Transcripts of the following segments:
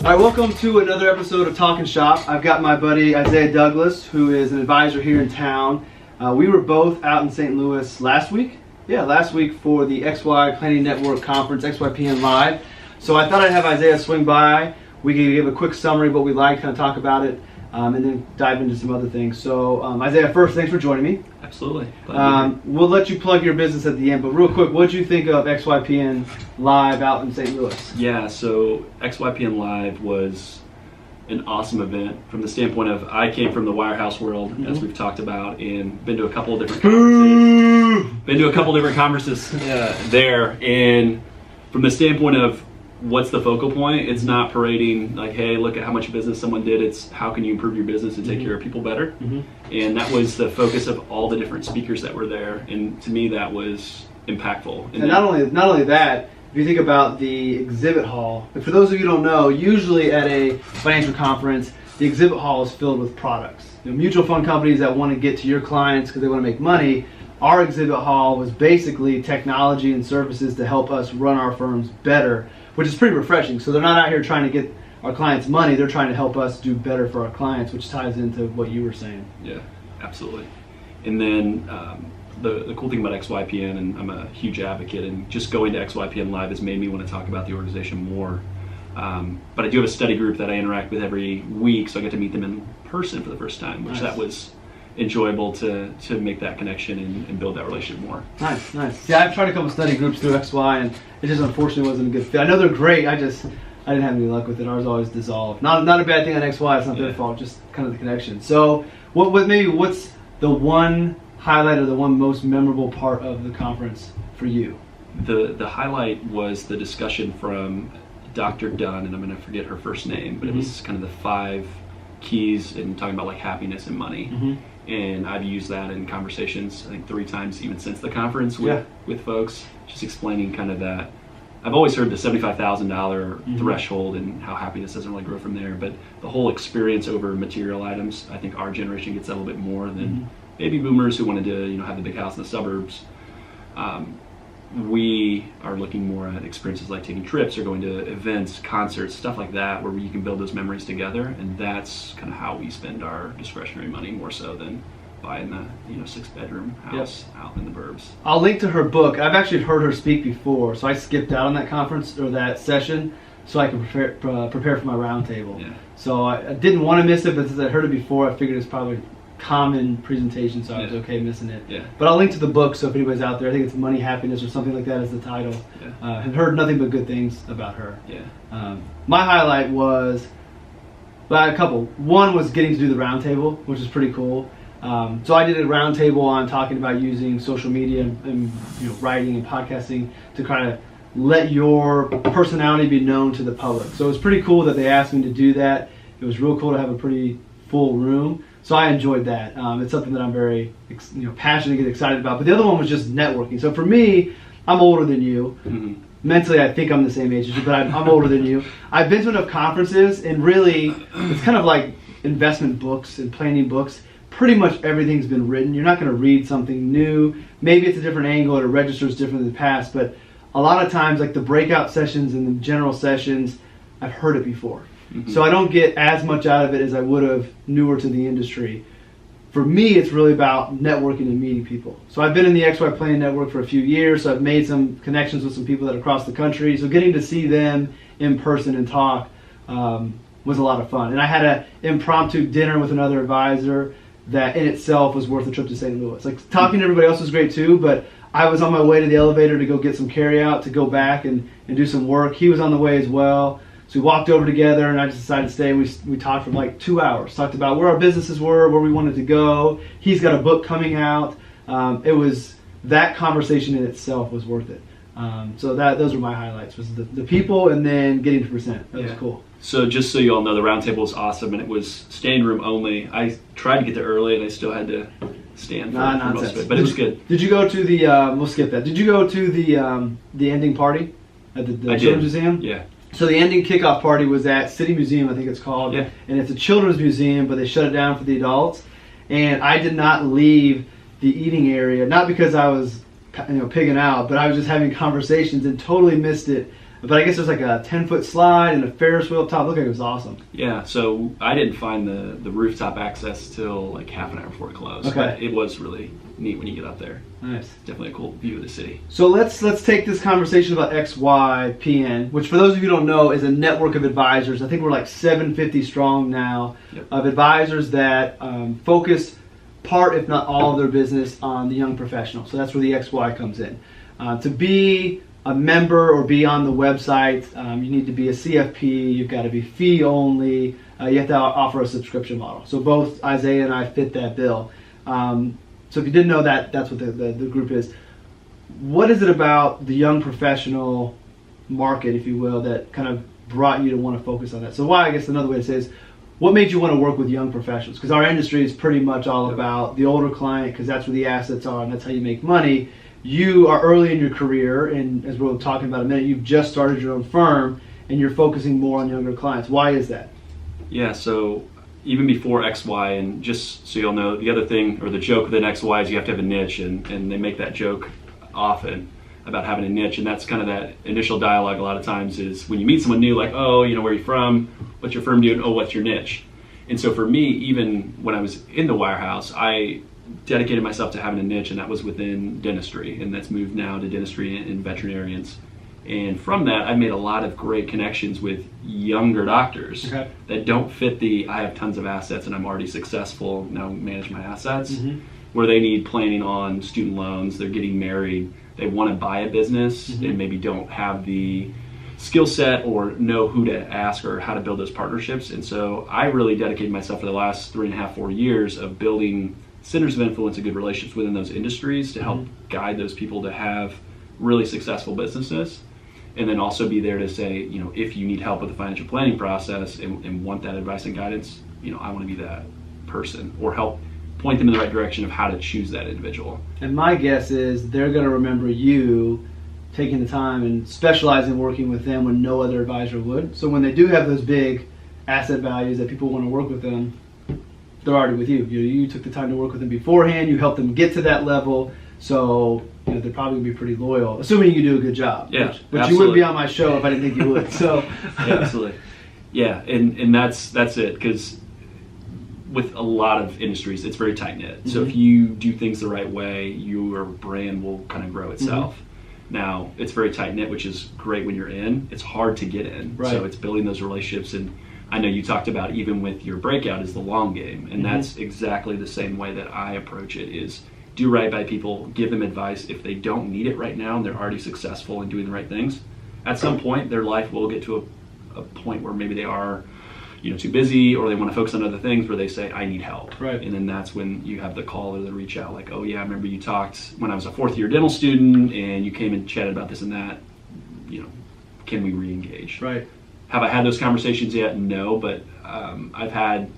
All right, welcome to another episode of Talking Shop. I've got my buddy Isaiah Douglas, who is an advisor here in town. We were both out in St. Louis last week. Yeah, last week for the XY Planning Network Conference, XYPN Live. So I thought I'd have Isaiah swing by. We can give a quick summary of what we like, kind of talk about it, and then dive into some other things. So Isaiah, first, thanks for joining me. Absolutely. We'll let you plug your business at the end, but real quick, what did you think of XYPN Live out in St. Louis? Yeah, so XYPN Live was an awesome event from the standpoint of I came from the Wirehouse world, as we've talked about, and been to a couple of different conferences. There, and from the standpoint of what's the focal point, it's not parading like, hey, look at how much business someone did. It's how can you improve your business and take care of people better. And that was the focus of all the different speakers that were there, and to me that was impactful. And not only that, if you think about the exhibit hall, and for those of you who don't know, usually at a financial conference, the exhibit hall is filled with products. Mutual fund companies that want to get to your clients because they want to make money. Our exhibit hall was basically technology and services to help us run our firms better, which is pretty refreshing. So they're not out here trying to get our clients money, they're trying to help us do better for our clients, which ties into what you were saying. Yeah, absolutely. And then the cool thing about XYPN, and I'm a huge advocate, and just going to XYPN Live has made me want to talk about the organization more. But I do have a study group that I interact with every week, so I get to meet them in person for the first time, which that was enjoyable to make that connection and build that relationship more. Nice. Yeah, I've tried a couple study groups through XY, and it just unfortunately wasn't a good fit. I know they're great, I didn't have any luck with it. Ours always dissolved. Not a bad thing on XY, it's not their fault, just kind of the connection. So what's the one highlight or the one most memorable part of the conference for you? The highlight was the discussion from Dr. Dunn, and I'm going to forget her first name, but it was kind of the 5 keys in talking about like happiness and money. And I've used that in conversations, I think 3 times even since the conference with folks, just explaining kind of that. I've always heard the $75,000 threshold and how happiness doesn't really grow from there, but the whole experience over material items, I think our generation gets that a little bit more than baby boomers who wanted to have the big house in the suburbs. We are looking more at experiences like taking trips or going to events, concerts, stuff like that, where you can build those memories together, and that's kind of how we spend our discretionary money more so than buying the 6-bedroom house out in the burbs. I'll link to her book. I've actually heard her speak before, so I skipped out on that conference or that session so I can prepare for my roundtable. So I didn't want to miss it, but since I heard it before, I figured it's probably common presentation, so I was okay missing it. But I'll link to the book, so if anybody's out there, I think it's Money, Happiness, or something like that is the title. I've heard nothing but good things about her. My highlight was a couple. One was getting to do the roundtable, which is pretty cool. So I did a roundtable on talking about using social media and writing and podcasting to kind of let your personality be known to the public. So it was pretty cool that they asked me to do that. It was real cool to have a pretty full room. So I enjoyed that. It's something that I'm very passionate and get excited about. But the other one was just networking. So for me, I'm older than you. Mentally, I think I'm the same age as you, but I'm older than you. I've been to enough conferences, and really, it's kind of like investment books and planning books. Pretty much everything's been written. You're not going to read something new. Maybe it's a different angle, or it registers different than the past. But a lot of times, like the breakout sessions and the general sessions, I've heard it before. So I don't get as much out of it as I would have newer to the industry. For me, it's really about networking and meeting people. So I've been in the XY Planning Network for a few years, so I've made some connections with some people that are across the country. So getting to see them in person and talk was a lot of fun. And I had an impromptu dinner with another advisor that in itself was worth a trip to St. Louis. Like talking to everybody else was great too, but I was on my way to the elevator to go get some carry out, to go back and do some work. He was on the way as well. So we walked over together, and I just decided to stay. We talked for like 2 hours. Talked about where our businesses were, where we wanted to go. He's got a book coming out. It was that conversation in itself was worth it. So those were my highlights: was the people, and then getting to present. That was cool. So just so you all know, the roundtable was awesome, and it was standing room only. I tried to get there early, and I still had to stand for most of it, but it was good. Did you go to the? We'll skip that. Did you go to the ending party at the Children's Museum? Yeah. So the ending kickoff party was at City Museum, I think it's called, and it's a children's museum, but they shut it down for the adults. And I did not leave the eating area, not because I was pigging out, but I was just having conversations and totally missed it But I guess there's like a 10-foot slide and a Ferris wheel up top. Looked like it was awesome. Yeah, so I didn't find the rooftop access till like half an hour before it closed. Okay. But it was really neat when you get up there. Nice. Definitely a cool view of the city. So let's take this conversation about XYPN, which for those of you who don't know is a network of advisors. I think we're like 750 strong now. Yep. Of advisors that focus part, if not all, of their business on the young professional. So that's where the XY comes in. To be a member or be on the website, you need to be a CFP, you've got to be fee only, you have to offer a subscription model. So both Isaiah and I fit that bill. So if you didn't know that, that's what the group is. What is it about the young professional market, if you will, that kind of brought you to want to focus on that? So why, I guess another way to say is, what made you want to work with young professionals? Because our industry is pretty much all about the older client, because that's where the assets are and that's how you make money. You are early in your career, and as we're talking about in a minute, you've just started your own firm, and you're focusing more on younger clients. Why is that? Yeah, so even before XY, and just so you'll know, the other thing, or the joke within XY is you have to have a niche, and they make that joke often about having a niche, and that's kind of that initial dialogue a lot of times is when you meet someone new, like, oh, you know, where are you from? What's your firm doing? Oh, what's your niche? And so for me, even when I was in the wirehouse, I dedicated myself to having a niche, and that was within dentistry, and that's moved now to dentistry and veterinarians. And from that, I've made a lot of great connections with younger doctors that don't fit the I have tons of assets and I'm already successful, now manage my assets, where they need planning on student loans, they're getting married, they want to buy a business and maybe don't have the skill set or know who to ask or how to build those partnerships. And so I really dedicated myself for the last 3.5, 4 years of building centers of influence and good relationships within those industries to help guide those people to have really successful businesses, and then also be there to say, you know, if you need help with the financial planning process and want that advice and guidance, you know, I want to be that person, or help point them in the right direction of how to choose that individual. And my guess is they're going to remember you taking the time and specializing in working with them when no other advisor would. So when they do have those big asset values that people want to work with them, they're already with you. You took the time to work with them beforehand. You helped them get to that level. So they're probably going to be pretty loyal, assuming you do a good job. Yeah, but you wouldn't be on my show if I didn't think you would. So yeah, absolutely. Yeah, and that's it, because with a lot of industries, it's very tight-knit. So if you do things the right way, your brand will kind of grow itself. Now, it's very tight-knit, which is great when you're in. It's hard to get in. Right. So it's building those relationships, and I know you talked about even with your breakout is the long game, and that's exactly the same way that I approach it, is do right by people, give them advice. If they don't need it right now and they're already successful in doing the right things, at some point their life will get to a point where maybe they are too busy, or they want to focus on other things, where they say, I need help. Right. And then that's when you have the call or the reach out, like, oh yeah, I remember you talked when I was a 4th year dental student and you came and chatted about this and that, can we re-engage? Right. Have I had those conversations yet? No, but I've had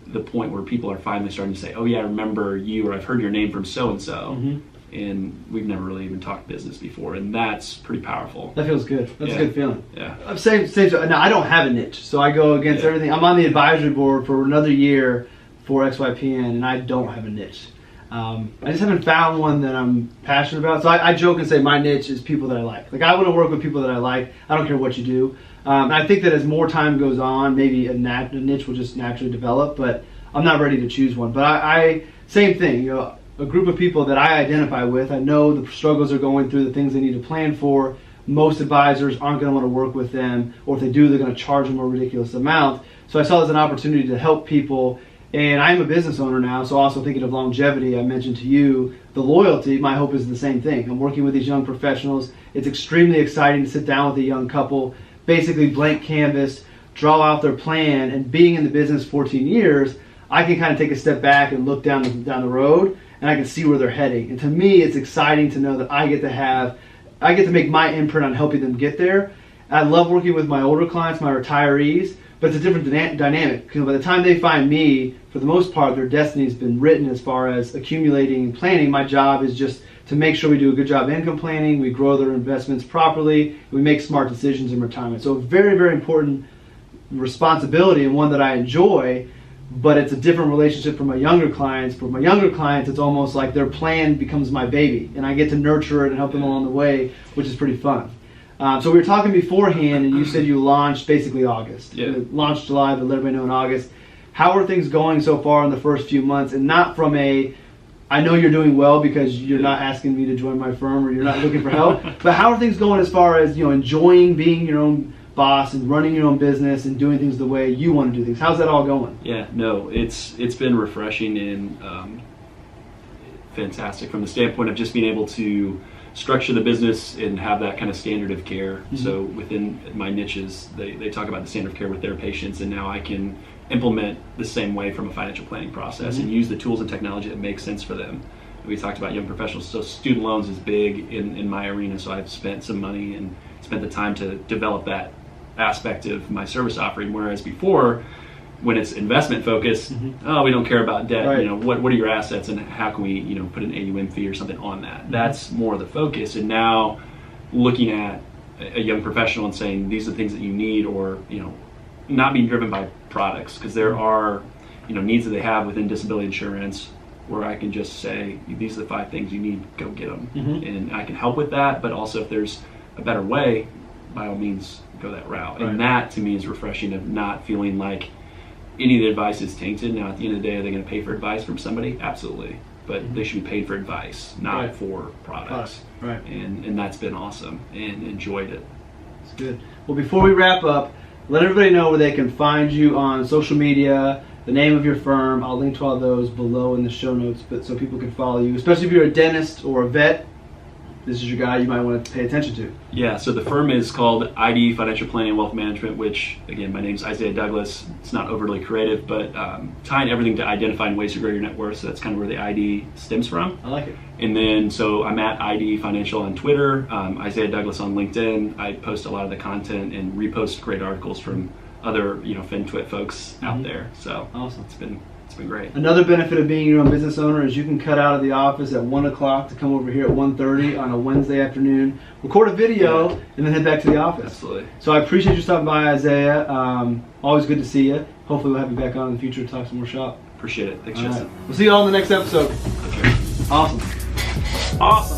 the point where people are finally starting to say, oh yeah, I remember you, or I've heard your name from so-and-so, and we've never really even talked business before, and that's pretty powerful. That feels good. That's a good feeling. Yeah. Same. Now, I don't have a niche, so I go against everything. I'm on the advisory board for another year for XYPN, and I don't have a niche. I just haven't found one that I'm passionate about. So I joke and say my niche is people that I like. Like, I want to work with people that I like. I don't care what you do. And I think that as more time goes on, maybe a niche will just naturally develop, but I'm not ready to choose one. But I same thing, a group of people that I identify with, I know the struggles they're going through, the things they need to plan for. Most advisors aren't going to want to work with them, or if they do, they're going to charge them a ridiculous amount. So I saw it as an opportunity to help people. And I'm a business owner now, so also thinking of longevity, I mentioned to you, the loyalty, my hope is the same thing. I'm working with these young professionals. It's extremely exciting to sit down with a young couple, basically blank canvas, draw out their plan, and being in the business 14 years, I can kind of take a step back and look down the road, and I can see where they're heading. And to me, it's exciting to know that I get to make my imprint on helping them get there. I love working with my older clients, my retirees, but it's a different dynamic, because by the time they find me, for the most part, their destiny has been written as far as accumulating and planning. My job is just to make sure we do a good job income planning, we grow their investments properly, we make smart decisions in retirement. So a very, very important responsibility, and one that I enjoy, but it's a different relationship for my younger clients. For my younger clients, it's almost like their plan becomes my baby, and I get to nurture it and help them along the way, which is pretty fun. So we were talking beforehand, and you said you launched basically August. Yeah. You launched July, but let everybody know in August. How are things going so far in the first few months? And not from I know you're doing well because you're not asking me to join my firm or you're not looking for help. But how are things going as far as enjoying being your own boss and running your own business and doing things the way you want to do things? How's that all going? Yeah, no, it's been refreshing and fantastic from the standpoint of just being able to structure the business and have that kind of standard of care. Mm-hmm. So within my niches, they talk about the standard of care with their patients, and now I can implement the same way from a financial planning process and use the tools and technology that makes sense for them. We talked about young professionals, so student loans is big in my arena, so I've spent some money and spent the time to develop that aspect of my service offering, whereas before, when it's investment focused, we don't care about debt. Right. What are your assets and how can we put an AUM fee or something on that? That's more the focus. And now looking at a young professional and saying these are the things that you need, or not being driven by products, because there are needs that they have within disability insurance where I can just say these are the 5 things you need, go get them, and I can help with that. But also if there's a better way, by all means go that route. Right. And that to me is refreshing, of not feeling like any of the advice is tainted. Now, at the end of the day, are they going to pay for advice from somebody? Absolutely. But they should be paid for advice, not for products. Right. And that's been awesome and enjoyed it. That's good. Well, before we wrap up, let everybody know where they can find you on social media, the name of your firm. I'll link to all those below in the show notes, but so people can follow you, especially if you're a dentist or a vet. This is your guy you might want to pay attention to. Yeah, so the firm is called ID Financial Planning and Wealth Management, which, again, my name's Isaiah Douglas. It's not overly creative, but tying everything to identifying ways to grow your net worth, so that's kind of where the ID stems from. I like it. And then, so I'm at ID Financial on Twitter, Isaiah Douglas on LinkedIn. I post a lot of the content and repost great articles from other, FinTwit folks out there. So awesome. It's been great. Another benefit of being your own business owner is you can cut out of the office at 1 o'clock to come over here at 1:30 on a Wednesday afternoon, record a video, and then head back to the office. Absolutely. So I appreciate you stopping by, Isaiah. Always good to see you. Hopefully we'll have you back on in the future to talk some more shop. Appreciate it. Thanks, All Justin. right. We'll see you all in the next episode. Okay. Awesome.